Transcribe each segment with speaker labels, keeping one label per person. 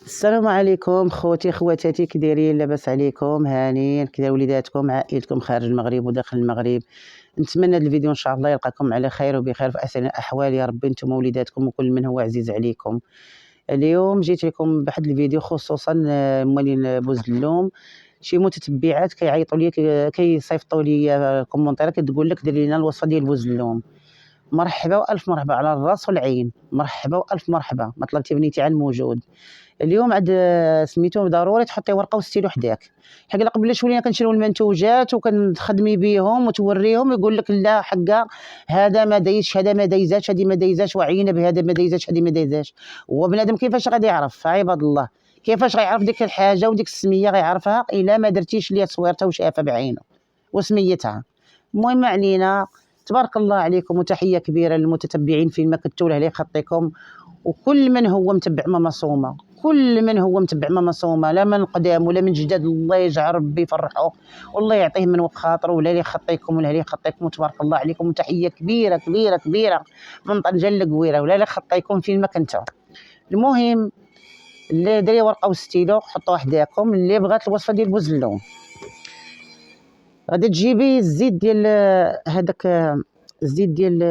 Speaker 1: السلام عليكم خوتي خواتاتي، كي دايرين؟ لاباس عليكم؟ هانيين؟ كي وليداتكم عائلتكم خارج المغرب وداخل المغرب؟ نتمنى هذا الفيديو ان شاء الله يلقاكم على خير وبخير في احسن الاحوال يا ربي، انتم ووليداتكم وكل من هو عزيز عليكم. اليوم جيت لكم بواحد الفيديو خصوصا موالين بوزلوم. شي متتبعات كيعيطوا لي كيصيفطوا لي كومونتيرات كتقول لك دير لنا الوصفه ديال بوزلوم. مرحبا والف مرحبا على الراس والعين، مرحبا والف مرحبا، ما طلبتي بنيتي على الموجود. اليوم عاد سميتو ضروري تحطي ورقه وستيلو حداك، حق قبل ولينا كنشريو المنتوجات وكنخدمي بهم وتوريهم يقول لك لا حقا هذا ما دايزش، هذا ما دايزاش، هذه ما دايزاش، وعينا بهذا ما دايزاش، هذه ما دايزاش. هو بنادم كيفاش غادي يعرف عباد الله؟ كيفاش غيعرف ديك الحاجه وديك السميه؟ غيعرفها الا ما درتيش ليها تصويرتها وشافها بعينه وسميتها. المهم علينا، تبارك الله عليكم، وتحيه كبيره للمتتبعين فيما كنتوا له يخطيكم، وكل من هو متبع ماما صومه، كل من هو متبع ماما صومه، لا من قدام ولا من جداد، الله يجعل ربي يفرحه والله يعطيه من وقت خاطره، ولا لي يخطيكم ولا لي يخطيكم، وتبارك الله عليكم، وتحيه كبيره كبيره كبيره من طنجه لقويره، ولا لي يخطيكم فين ما كنتوا. المهم اللي داير ورقه وستيلو حطوها حداكم، اللي بغات الوصفه ديال بوزلوم غادي تجيبي الزيت ديال هذاك، الزيت ديال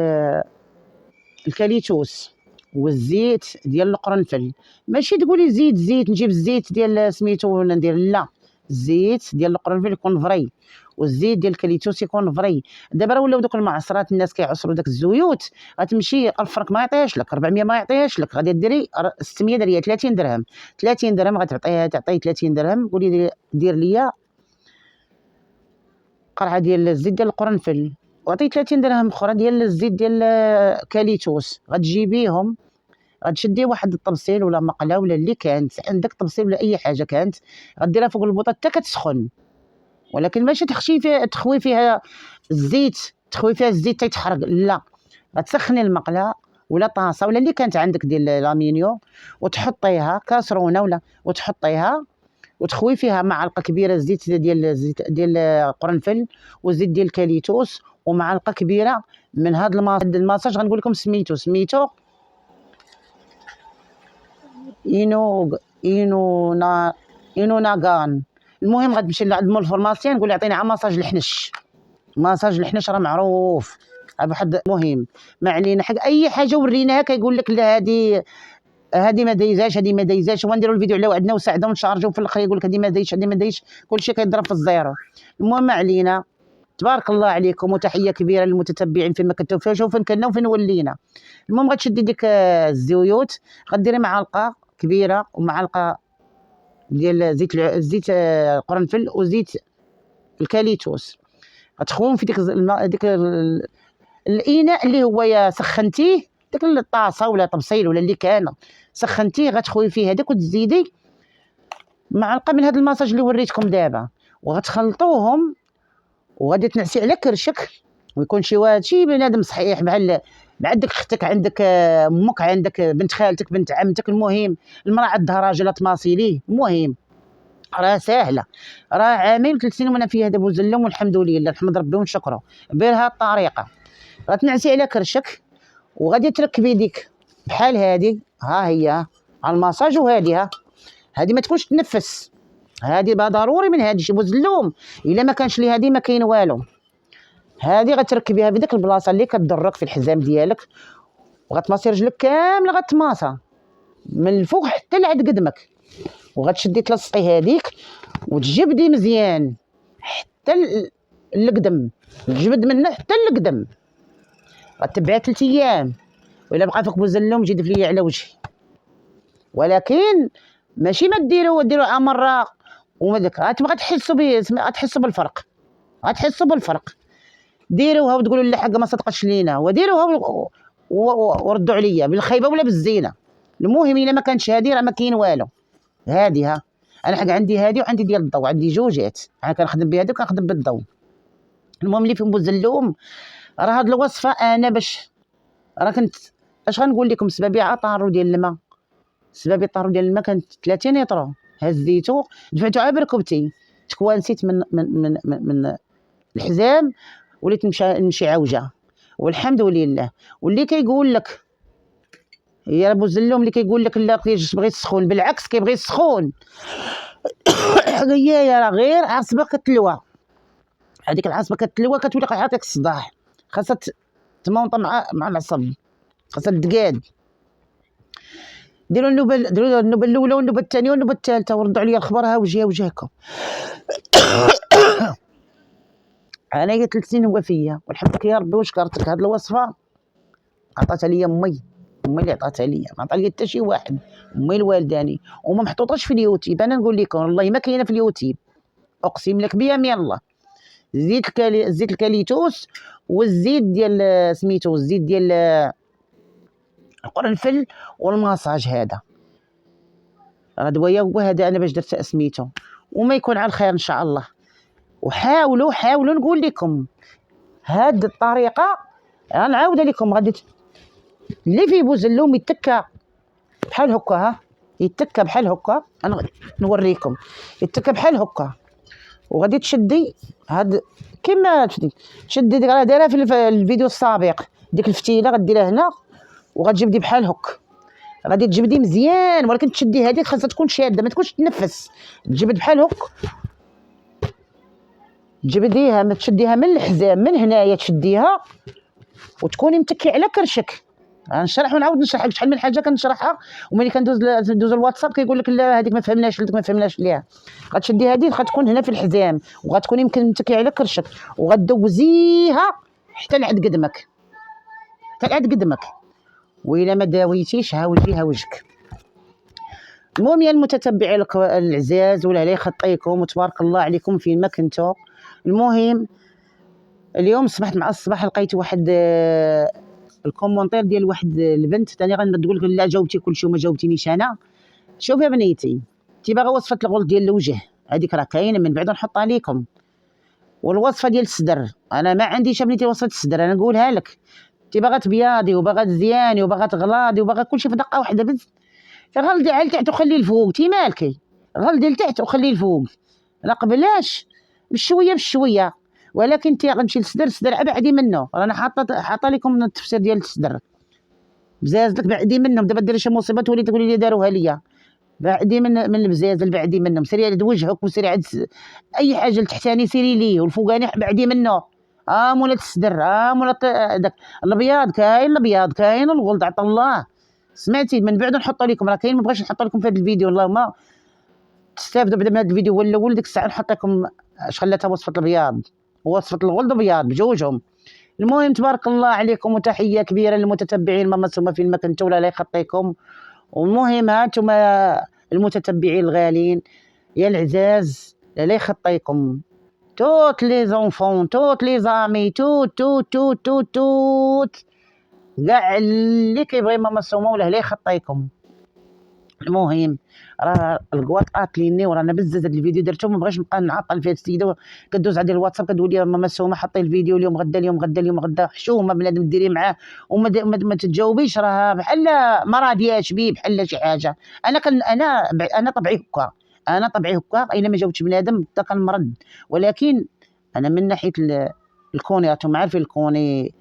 Speaker 1: الكاليتوس والزيت ديال القرنفل. ماشي تقولي زيت نجيب الزيت ديال سميتو ولا ندير، لا، الزيت ديال القرنفل يكون فري والزيت ديال الكاليتوس يكون فري. دابا راه ولاو دوك المعصرات الناس كيعصروا داك الزيوت، غتمشي الفرق ما يعطيهاش لك 400، ما يعطيهاش لك، غادي ديري 600 درهم 30 درهم، 30 درهم غتعطيها، تعطي 30 درهم، قولي دير ليا قرعه ديال الزيت ديال القرنفل، وعطي 30 درهم اخرى ديال الزيت ديال كاليتوس. غتجيبيهم، غتشدي واحد الطبسيل ولا مقله ولا اللي كانت عندك، طبسيل ولا اي حاجه كانت، غديرها فوق البوطه حتى كتسخن، ولكن ماشي تخشي فيها تخوي فيها الزيت، تخوي فيها الزيت تيتحرق، لا، غتسخني المقله ولا طاسه ولا اللي كانت عندك ديال الالومنيوم، وتحطيها كاسرونه ولا، وتحطيها وتخوي فيها معلقه كبيره الزيت ديال القرنفل والزيت ديال الكاليتوس، ومعلقه كبيره من هذا الماساج غنقول لكم سميتو اينو ناغان. المهم غتمشي لعند مول الفورماسيون نقول يعطيني على ماساج الحنش، ماساج الحنش راه معروف بواحد، مهم ما علينا، حق اي حاجه وريناها كيقول لك لا هذه ما دايزاش، هذه ما دايزاش، ونديروا الفيديو على وعدنا وساعده ونشارجوا، في الاخر يقول لك هذه ما دايزش، هذه ما دايزش، كلشي كيضرب في الزيرو. المهم ما علينا، تبارك الله عليكم، وتحيه كبيره للمتتبعين فين ما كنتوا، فين كنا وفين ولينا. المهم غتشدي ديك الزيوت، غديري معلقه كبيره ومعلقه ديال زيت القرنفل وزيت الكاليتوس، غتخوهم في ديك الاناء اللي هو يا سخنتيه، ديك الطاسه ولا طبسيل ولا اللي كان سخنتيه، غتخوي فيه هذاك وتزيدي معلقه من هذا الماساج اللي وريتكم دابا، وغتخلطوهم، وغادي تنعسي على كرشك، ويكون شي بنادم صحيح، بحال عندك اختك، عندك امك، عندك بنت خالتك، بنت عمتك، المهم المراه عندها راجل تماصيليه، المهم راه ساهله، راه عامين 3 سنين وانا في هذا بوزلم، والحمد لله، نحمد ربي ونشكره بهذه الطريقه. غتنعسي على كرشك وغادي تركبي ديك بحال هذه، ها هي على الماساج، وهذه هذه ما تكونش تنفس، هذه بها ضروري من هذا شي بوزلوم، الا ما كانش لي هذه ما كاين والو. هذه غتركبيها في ديك البلاصه اللي كتضرك في الحزام ديالك، وغتماسي رجلك كامله، غتماسا من الفوق حتى لعند قدمك، وغتشدي تلصقي هذيك وتجبدي مزيان حتى القدم، تجبد منه حتى القدم، غتبعها 3 ايام، وإلا بقى فيك بوزلوم جي دير ليا على وجهي. ولكن ماشي ما ديروها مره وما ديك، غتحسوا بالفرق، غتحسوا بالفرق. ديروها وتقولوا لا حق ما صدقتش لينا، وديروها وردوا عليا بالخيبه ولا بالزينه. المهم الا ما كانش هادي راه ما كاين والو. هادي انا حق عندي هادي وعندي ديال الضوء، عندي جوجات، انا كنخدم بهادي وكنخدم بالضوء. المهم اللي في بوزلوم راه هاد الوصفه انا باش راه كنت، اش غنقول لكم، سبابي عطارو ديال الماء، سبابي الطارو ديال الماء كانت 30 لتر، هزيتو دفعتو على بركبتي، تكوانسيت من الحزام، وليت نمشي عوجه، والحمد لله. واللي كيقول لك يا بوزلوم اللي كيقول لك لا كيبغي السخون، بالعكس كيبغي السخون. حقيقة راه غير عصبه كتلوى، هذيك العصبه كتلوى كتولي عاطيك الصداع، خاصها تمونطا مع العصب، خاصها تقاد. ديروا النوبه الاولى والنوبه الثانيه والنوبه الثالثه وردوا عليا الخبر. ها وجهكم. انايا 3 سنين وفيه والحمد يا ربي وشكرتك. هاد الوصفه عطاتها ليا امي اللي عطاتها ليا، ما عطا ليا حتى شي واحد، امي الوالداني، وما محطوطاش في اليوتيوب. انا نقول لكم والله ما كاينه في اليوتيوب، اقسم لك بيمين الله. زيت الكاليتوس والزيت ديال سميتو الزيت ديال القرنفل والماساج. هذا راه دوايا هو هذا انا باش درت سميتو، وما يكون على الخير ان شاء الله. وحاولوا نقول لكم هاد الطريقه، غنعاودها لكم. غادي اللي فيه بوزلوم يتكا بحال هكا، ها يتكا بحال هكا، انا نوريكم. يتكا بحال هكا، وغادي تشدي هاد كيما تشدي ديك، راه دايرها في الفيديو السابق، ديك الفتيله غديرها هنا وغتجبدي بحال هك. غادي تجبدي مزيان، ولكن تشدي هذيك خاصها تكون شاده، ما تكونش تنفس. تجبد بحال هك، تجبديها، ما تشديها من الحزام من هنايا، تشديها وتكوني متكي على كرشك. غنشرح ونعاود نشرح لك شحال من حاجه كنشرحها، وملي كندوز الواتساب كيقول لك لا هذيك ما فهمناش ليها. غتشدي هذه غتكون هنا في الحزام، وغتكوني يمكن متكي على كرشك، وغدوزيها حتى لعند قدمك، وإلا ما داويتيش ها وجهك. المهم يا المتتبعين العزاز، ولا عليه خطيكم وتبارك الله عليكم فين ما كنتو. المهم اليوم صبحت مع الصباح لقيت واحد الكومونتير ديال واحد البنت ثاني غنقول لك لا جاوبتي كلشي وما جاوبتينيش انا. شوفي يا بنيتي، انت باغا وصفه الغلط ديال الوجه، هذيك راه كاينه من بعد نحطها لكم. والوصفه ديال الصدر انا ما عنديش بنيتي وصفه الصدر، انا نقولها لك. انت باغا تبياضي وباغا تزياني وباغا تغلاضي وباغا كلشي في دقه واحده بس. غلدي على تحت وخليه الفوق، تي مالكي غلدي لتحت وخليه الفوق، لا قبلاش بشويه. ولكن انت غتمشي للصدر ابعدي منه. رانا حاطه لكم التفسير ديال الصدر، بزازلك بعدي منهم. دابا ديري شي مصيبه تولي تقولي لي داروها ليا. بعدي من البزازل، بعدي منهم. سيري على وجهك وسيري عند اي حاجه التحتاني سيري ليه، والفوقاني بعدي منه. مولات الصدر، مولات داك الابيض. كاين الغلظ عطا الله. سمعتي؟ من بعد نحط لكم، راه كاين ما بغيتش نحط لكم في هذا الفيديو. اللهم تستافدوا بعدا من هذا الفيديو هو الاول. ديك الساعه نحط لكم اش خلاتها وصفه الابيض ووصفه الغلظ بياض بجوجهم. المهم تبارك الله عليكم، وتحيه كبيره للمتتبعين ما مسوما فين ما كنتوا، ولا لا يخطيكم. والمهم هانتوما المتتبعين الغالين يا العزاز، لا يخطيكم. توت لي زونفون، توت لي زامي، توت كاع اللي كيبغي ماما سومه ولا لا يخطيكم. المهم راه الكواط قاتليني، ورانا بزاف هاد الفيديو درتو، ما بغيتش نبقى نعطل في هاد السيده. كدوز عندي الواتساب كتقول لي ماما سومه حطي الفيديو اليوم غدا حشومه بنادم ديري معاه وما تتجاوبيش، راه بحال ما راضياش بيه، بحال شي حاجه. انا طبعي هكا الا ما جاوبتش بنادم حتى كنمرض. ولكن انا من ناحيه الكوني راكم عارفين الكوني،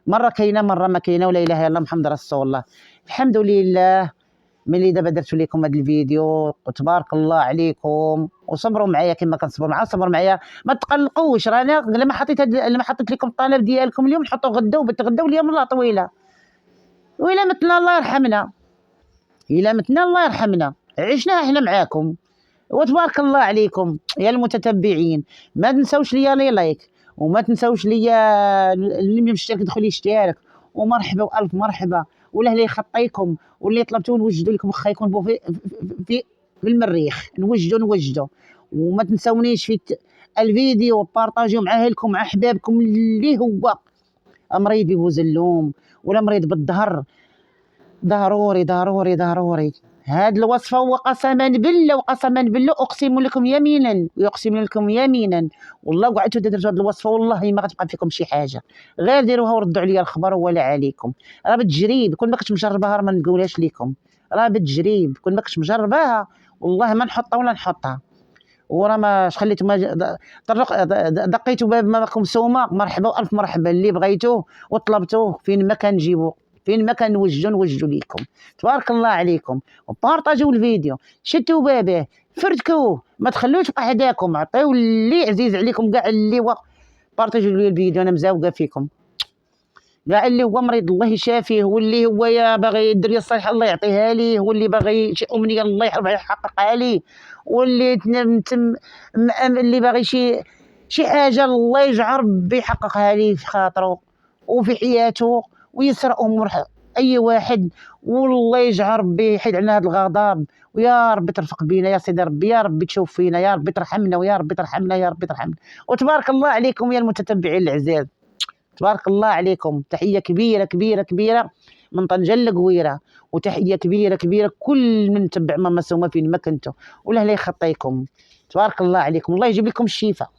Speaker 1: مره كاينه مره ما كاينه، ولا اله الا الله محمد رسول الله. الحمد لله ملي دابا درت لكم هذا الفيديو، وتبارك الله عليكم. وصبروا معايا كما كنصبر معايا، صبر معايا ما تقلقوش. رانا لما حطيت لكم الطلب ديالكم اليوم نحطوا غدا وبتغداو اليوم الله طويله. وإلا متنا الله يرحمنا، عشنا احنا معاكم. وتبارك الله عليكم يا المتتبعين. ما تنساوش ليا لايك، وما تنساوش ليا اللي مشترك يدخل يشترك. ومرحبا والف مرحبا. ولا اللي يخطيكم واللي طلبتوا نوجدوا لكم، واخا يكون في المريخ نوجدوا. وما تنساونيش في الفيديو، وبارطاجيو مع اهلكم مع احبابكم اللي هو مريض ببوزلوم ولا مريض بالظهر. ضروري هاد الوصفه. وقسما بالله اقسم لكم يمينا والله قعدتوا درتوا هاد الوصفه والله ما غتبقى فيكم شي حاجه. غير ديروها وردوا عليا الخبر ولا عليكم. راه بالتجريب، كون ما كنتش مجرباها راه ما نقولهاش لكم. راه بالتجريب، كون ما كنتش مجرباها والله ما نحطها. وراه ما خليتو ما دقيتوا باب ماكم سومه. مرحبا والف مرحبا اللي بغيتوه وطلبتوه فين ما كنجيبو فين ما كان نوجدوا ليكم. تبارك الله عليكم. وبارطاجيو الفيديو، شتوا باباه، فرتكوه، ما تخلوش قعداكم، عطيو اللي عزيز عليكم كاع اللي هو. بارطاجيو لي الفيديو، انا مزاوقه فيكم كاع اللي هو مريض الله يشافيه، واللي هو يا باغي الدريه الصالحه الله يعطيها ليه، واللي باغي شي امنيه الله يحققها ليه، واللي اللي باغي شي حاجه الله يجعل ربي يحققها ليه في خاطره وفي حياته، ويسر امور اي واحد، والله يجعل ربي يحيد عنا هذا الغضب، ويا ربي ترفق بينا يا سيدي ربي، يا ربي تشوف فينا، يا ربي ترحمنا، ويا ربي ترحمنا، يا ربي ترحمنا. وتبارك الله عليكم يا المتتبعين العزاز، تبارك الله عليكم. تحية كبيرة كبيرة كبيرة من طنجة القويرة، وتحية كبيرة كبيرة كل من تبع ماما سومة فين ما كنتوا، ولا لا يخطيكم. تبارك الله عليكم، الله يجيب لكم الشفاء.